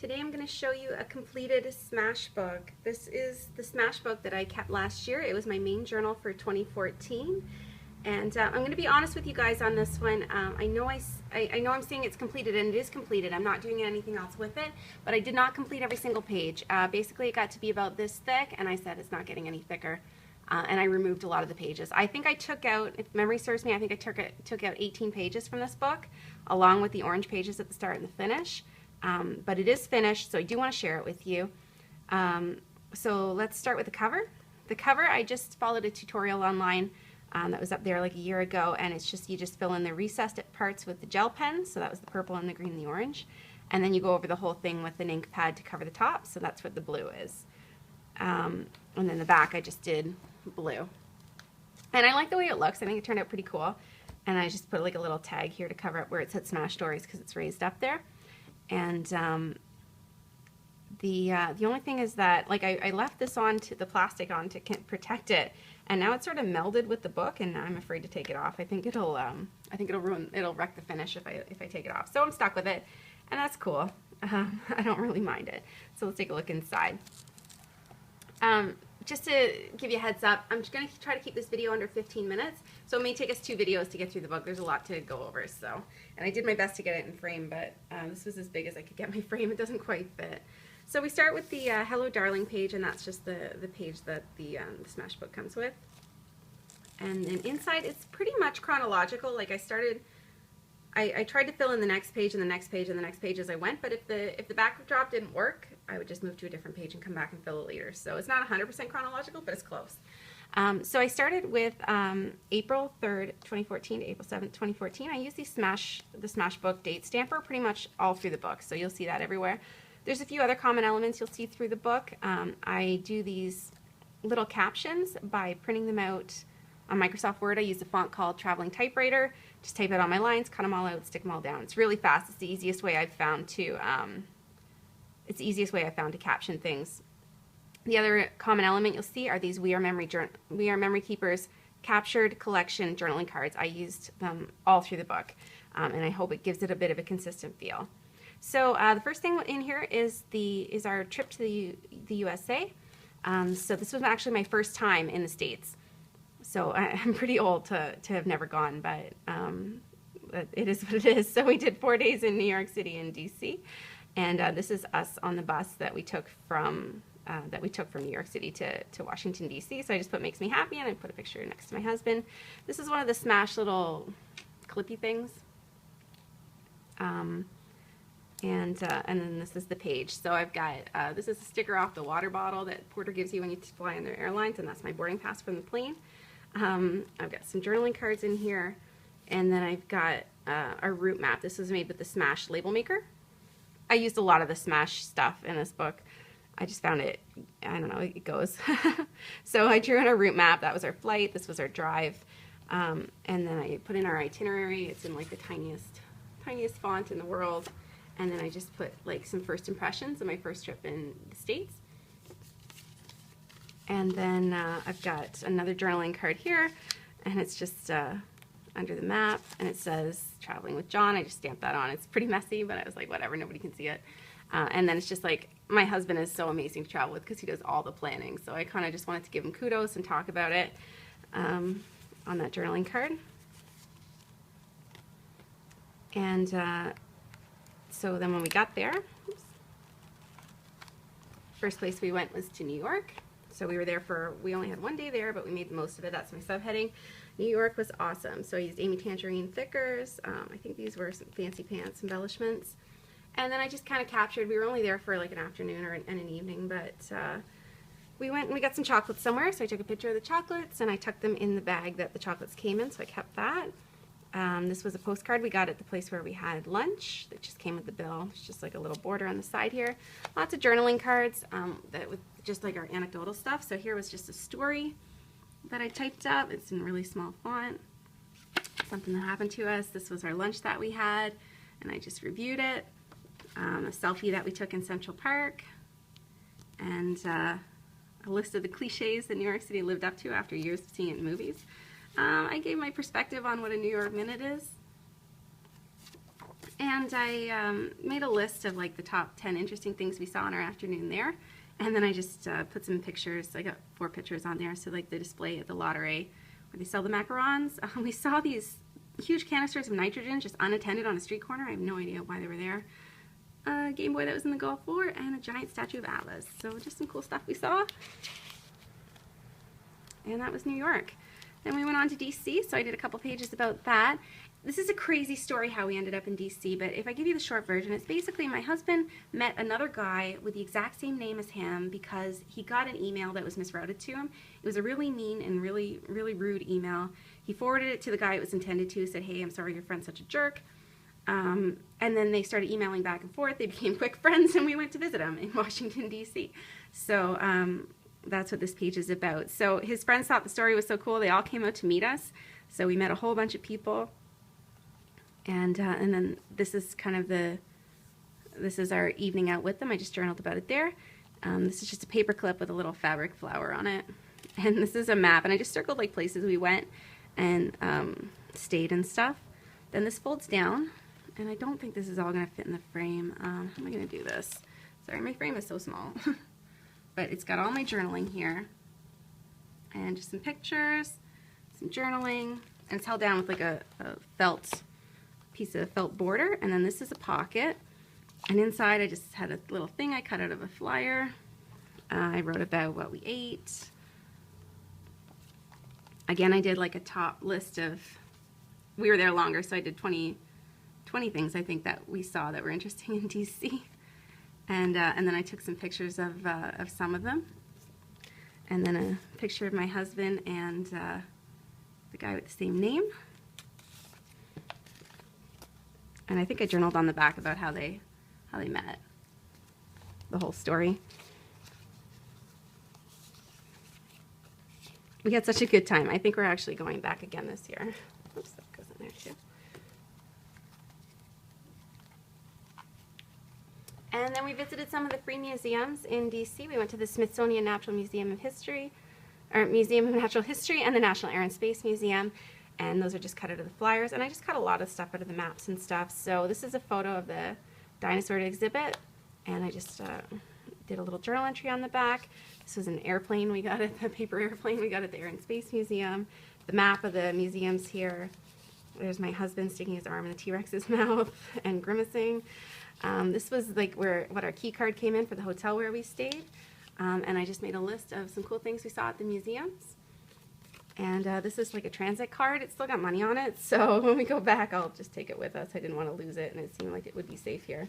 Today I'm going to show you a completed Smash book. This is the Smash book that I kept last year. It was my main journal for 2014. And I'm going to be honest with you guys on this one. I know I'm saying it's completed, and it is completed. I'm not doing anything else with it, but I did not complete every single page. Basically, it got to be about this thick, and I said it's not getting any thicker. And I removed a lot of the pages. I think I took out, if memory serves me, I think I took out 18 pages from this book, along with the orange pages at the start and the finish. But it is finished, so I do want to share it with you. So let's start with the cover. The cover, I just followed a tutorial online that was up there like a year ago, and it's just, you just fill in the recessed parts with the gel pen, so that was the purple and the green and the orange, and then you go over the whole thing with an ink pad to cover the top, so that's what the blue is. And then the back I just did blue. And I like the way it looks. I think it turned out pretty cool. And I just put like a little tag here to cover up where it said Smash Stories because it's raised up there. And the only thing is that, like, I left this on to the plastic on to protect it, and now it's sort of melded with the book, and I'm afraid to take it off. I think it'll wreck the finish if I take it off. So I'm stuck with it, and that's cool. I don't really mind it. So let's take a look inside. Just to give you a heads up, I'm just going to try to keep this video under 15 minutes, so it may take us 2 videos to get through the book. There's a lot to go over, so, and I did my best to get it in frame, but this was as big as I could get my frame. It doesn't quite fit. So we start with the Hello Darling page, and that's just the page that the Smash book comes with. And then inside, it's pretty much chronological. Like I tried to fill in the next page and the next page and the next page as I went, but if the backdrop didn't work, I would just move to a different page and come back and fill it later. So it's not 100% chronological, but it's close. So I started with April 3rd, 2014 to April 7th, 2014. I used the Smash book date stamper pretty much all through the book, so you'll see that everywhere. There's a few other common elements you'll see through the book. I do these little captions by printing them out on Microsoft Word. I use a font called Traveling Typewriter. Just type out on my lines, cut them all out, stick them all down. It's really fast. It's the easiest way I've found to caption things. The other common element you'll see are these We Are Memory Keepers captured collection journaling cards. I used them all through the book, and I hope it gives it a bit of a consistent feel. So the first thing in here is our trip to the USA. So this was actually my first time in the States. So I'm pretty old to have never gone, but it is what it is. So we did 4 days in New York City and DC, and this is us on the bus that we took from New York City to Washington DC. So I just put "makes me happy" and I put a picture next to my husband. This is one of the Smash little clippy things. And then this is the page. So I've got, this is a sticker off the water bottle that Porter gives you when you fly on their airlines, and that's my boarding pass from the plane. I've got some journaling cards in here, and then I've got our route map. This was made with the Smash label maker. I used a lot of the Smash stuff in this book. I just found it, I don't know, it goes. So I drew in a route map. That was our flight. This was our drive. And then I put in our itinerary. It's in like the tiniest font in the world. And then I just put like some first impressions of my first trip in the States. And then I've got another journaling card here, and it's just under the map, and it says Traveling with John. I just stamped that on. It's pretty messy, but I was like, whatever, nobody can see it. And then it's just like, my husband is so amazing to travel with because he does all the planning. So I kind of just wanted to give him kudos and talk about it on that journaling card. And so then when we got there, first place we went was to New York. So we were there we only had 1 day there, but we made the most of it. That's my subheading. New York was awesome. So I used Amy Tangerine thickers. I think these were some fancy pants embellishments. And then I just kind of captured, we were only there for like an afternoon and an evening, but we went and we got some chocolates somewhere. So I took a picture of the chocolates and I tucked them in the bag that the chocolates came in, so I kept that. This was a postcard we got at the place where we had lunch that just came with the bill. It's just like a little border on the side here. Lots of journaling cards that with just like our anecdotal stuff. So here was just a story that I typed up. It's in really small font. Something that happened to us. This was our lunch that we had, and I just reviewed it. A selfie that we took in Central Park, and a list of the cliches that New York City lived up to after years of seeing it in movies. I gave my perspective on what a New York minute is. And I made a list of like the top 10 interesting things we saw in our afternoon there. And then I just put some pictures. I got 4 pictures on there. So like the display at the Lottery where they sell the macarons. We saw these huge canisters of nitrogen just unattended on a street corner. I have no idea why they were there. A Game Boy that was in the Gulf War, and a giant statue of Atlas. So just some cool stuff we saw. And that was New York. Then we went on to DC, so I did a couple pages about that. This is a crazy story how we ended up in DC, but if I give you the short version, it's basically my husband met another guy with the exact same name as him because he got an email that was misrouted to him. It was a really mean and really rude email. He forwarded it to the guy it was intended to, said, hey, I'm sorry your friend's such a jerk. And then they started emailing back and forth. They became quick friends, and we went to visit him in Washington, D.C. So that's what this page is about. So his friends thought the story was so cool, they all came out to meet us. So we met a whole bunch of people. And then this is kind of this is our evening out with them. I just journaled about it there. This is just a paper clip with a little fabric flower on it. And this is a map, and I just circled like places we went and stayed and stuff. Then this folds down, and I don't think this is all gonna fit in the frame. How am I gonna do this? Sorry, my frame is so small. But it's got all my journaling here, and just some pictures, some journaling, and it's held down with like a felt piece of felt border. And then this is a pocket, and inside I just had a little thing I cut out of a flyer. I wrote about what we ate. Again, I did like a top list of, we were there longer, so I did 20 things I think that we saw that were interesting in DC. And then I took some pictures of some of them. And then a picture of my husband and the guy with the same name. And I think I journaled on the back about how they met, the whole story. We had such a good time. I think we're actually going back again this year. Oops, that goes in there too. And then we visited some of the free museums in DC. We went to the Smithsonian Natural Museum of History, or Museum of Natural History, and the National Air and Space Museum. And those are just cut out of the flyers. And I just cut a lot of stuff out of the maps and stuff. So this is a photo of the dinosaur exhibit. And I just did a little journal entry on the back. This was an airplane we got at the paper airplane we got at the Air and Space Museum. The map of the museums here. There's my husband sticking his arm in the T-Rex's mouth and grimacing. This was like what our key card came in for the hotel where we stayed. And I just made a list of some cool things we saw at the museums. And this is like a transit card. It's still got money on it, so when we go back, I'll just take it with us. I didn't want to lose it, and it seemed like it would be safe here.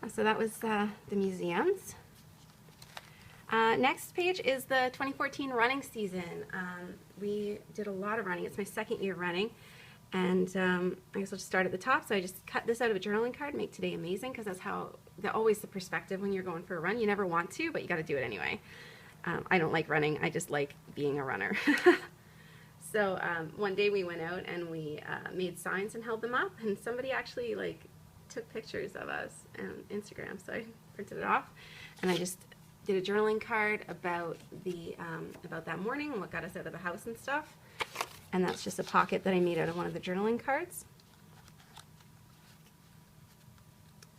So that was the museums. Next page is the 2014 running season. We did a lot of running. It's my second year running. And I guess I'll just start at the top. So I just cut this out of a journaling card, make today amazing, because that's always the perspective when you're going for a run. You never want to, but you got to do it anyway. I don't like running. I just like being a runner. So one day we went out and we made signs and held them up, and somebody actually like took pictures of us on Instagram. So I printed it off, and I just did a journaling card about that morning and what got us out of the house and stuff. And that's just a pocket that I made out of one of the journaling cards.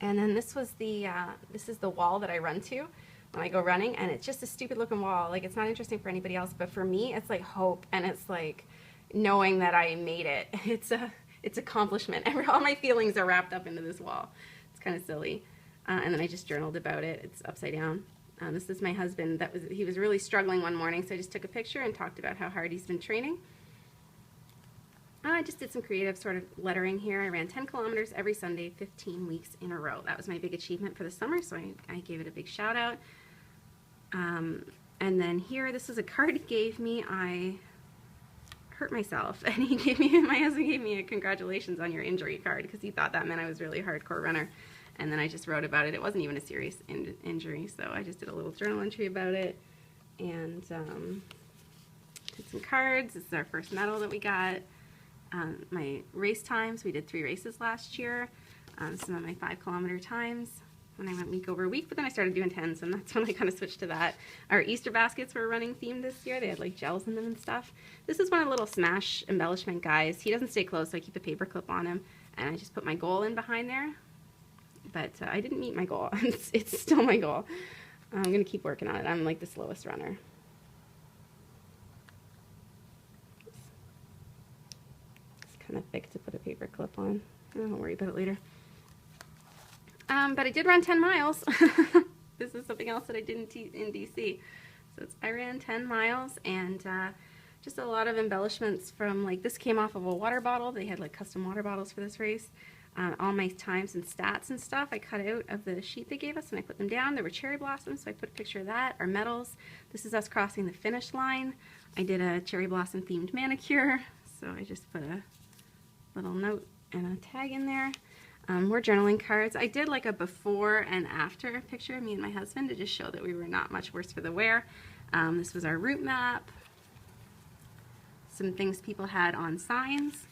And then this is the wall that I run to when I go running, and it's just a stupid looking wall. Like, it's not interesting for anybody else, but for me, it's like hope, and it's like knowing that I made it. It's accomplishment. All my feelings are wrapped up into this wall. It's kind of silly. And then I just journaled about it. It's upside down. This is my husband. He was really struggling one morning, so I just took a picture and talked about how hard he's been training. I just did some creative sort of lettering here. I ran 10 kilometers every Sunday, 15 weeks in a row. That was my big achievement for the summer, so I gave it a big shout out. And then here, this is a card he gave me. I hurt myself, and my husband gave me a congratulations on your injury card, because he thought that meant I was really a hardcore runner. And then I just wrote about it. It wasn't even a serious injury, so I just did a little journal entry about it. And did some cards. This is our first medal that we got. My race times, we did 3 races last year. Some of my 5-kilometer times when I went week over week, but then I started doing 10s, and that's when I kind of switched to that. Our Easter baskets were running themed this year. They had like gels in them and stuff. This is one of the little Smash embellishment guys. He doesn't stay close, so I keep a paper clip on him. and I just put my goal in behind there. But I didn't meet my goal. It's still my goal. I'm going to keep working on it. I'm like the slowest runner. It's kind of thick to put a paper clip on. I don't worry about it later. But I did run 10 miles. This is something else that I did in DC. So I ran 10 miles, and just a lot of embellishments from, like, this came off of a water bottle. They had like custom water bottles for this race. All my times and stats and stuff I cut out of the sheet they gave us, and I put them down. There were cherry blossoms, so I put a picture of that. Our medals. This is us crossing the finish line. I did a cherry blossom themed manicure, so I just put a little note and a tag in there. More journaling cards. I did like a before and after picture of me and my husband to just show that we were not much worse for the wear. This was our route map. Some things people had on signs.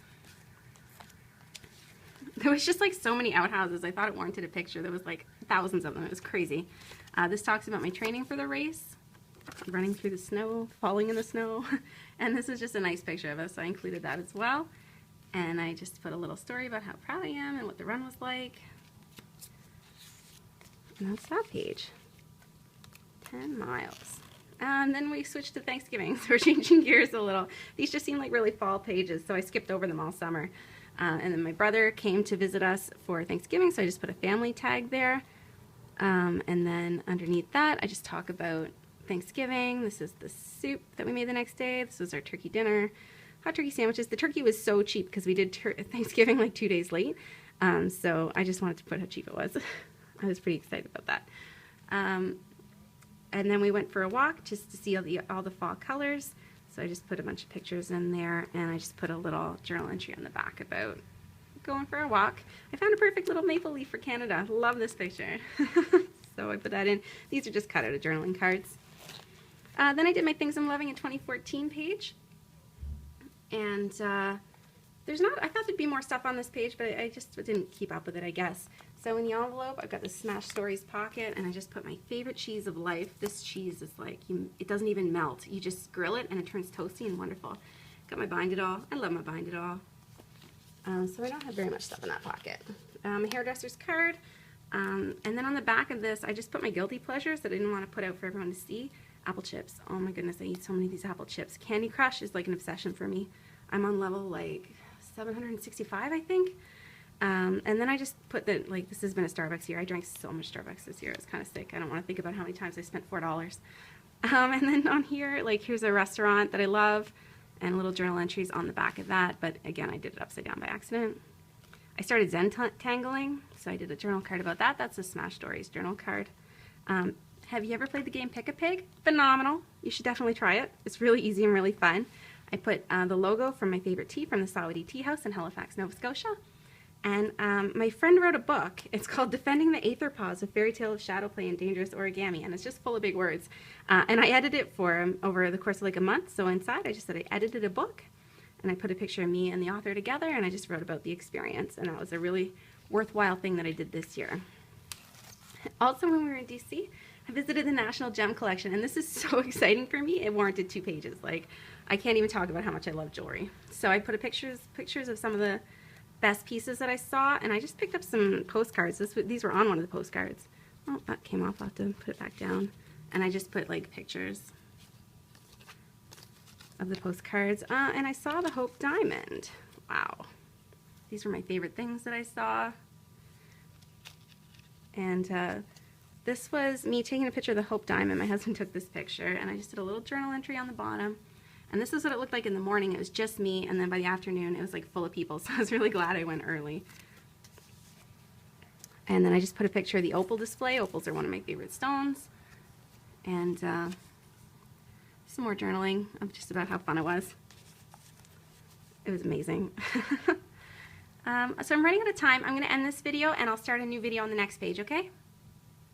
There was just like so many outhouses. I thought it warranted a picture. There was like thousands of them. It was crazy. This talks about my training for the race. Running through the snow, falling in the snow. And this is just a nice picture of us, so I included that as well. And I just put a little story about how proud I am and what the run was like. And that's that page. 10 miles. And then we switched to Thanksgiving, so we're changing gears a little. These just seem like really fall pages, so I skipped over them all summer. And then my brother came to visit us for Thanksgiving, so I just put a family tag there. And then underneath that, I just talk about Thanksgiving. This is the soup that we made the next day. This was our turkey dinner. Hot turkey sandwiches. The turkey was so cheap because we did Thanksgiving like 2 days late. So I just wanted to put how cheap it was. I was pretty excited about that. And then we went for a walk just to see all the fall colors. So I just put a bunch of pictures in there, and I just put a little journal entry on the back about going for a walk. I found a perfect little maple leaf for Canada. Love this picture. So I put that in. These are just cut out of journaling cards. Then I did my Things I'm Loving in 2014 page. And there's not, I thought there'd be more stuff on this page, but I just didn't keep up with it, I guess. So in the envelope, I've got the Smash Stories pocket, and I just put my favorite cheese of life. This cheese is like, it doesn't even melt. You just grill it, and it turns toasty and wonderful. Got my Bind It All. I love my Bind It All. So I don't have very much stuff in that pocket. A hairdresser's card. And then on the back of this, I just put my guilty pleasures that I didn't want to put out for everyone to see. Apple chips. Oh my goodness, I eat so many of these apple chips. Candy Crush is like an obsession for me. I'm on level like 765, I think. And then I just put that, like, this has been a Starbucks year. I drank so much Starbucks this year. It's kind of sick. I don't want to think about how many times I spent $4. And then on here, like, here's a restaurant that I love and little journal entries on the back of that. But again, I did it upside down by accident. I started Zen-tangling, so I did a journal card about that. That's a Smash Stories journal card. Have you ever played the game Pick-a-Pig? Phenomenal. You should definitely try it. It's really easy and really fun. I put the logo from my favorite tea from the Sawady Tea House in Halifax, Nova Scotia. And my friend wrote a book. It's called Defending the Aetherpods, A Fairy Tale of Shadow Play and Dangerous Origami. And it's just full of big words. And I edited it for him over the course of like a month. So inside I just said I edited a book. And I put a picture of me and the author together. And I just wrote about the experience. And that was a really worthwhile thing that I did this year. Also, when we were in DC, I visited the National Gem Collection, and this is so exciting for me. It warranted 2 pages. Like, I can't even talk about how much I love jewelry. So I put pictures of some of the best pieces that I saw, and I just picked up some postcards. These were on one of the postcards. Oh, that came off. I'll have to put it back down. And I just put like pictures of the postcards. And I saw the Hope Diamond. Wow. These were my favorite things that I saw. And this was me taking a picture of the Hope Diamond. My husband took this picture, and I just did a little journal entry on the bottom. And this is what it looked like in the morning. It was just me, and then by the afternoon, it was like full of people, so I was really glad I went early. And then I just put a picture of the opal display. Opals are one of my favorite stones. And some more journaling of just about how fun it was. It was amazing. So I'm running out of time. I'm going to end this video, and I'll start a new video on the next page, okay?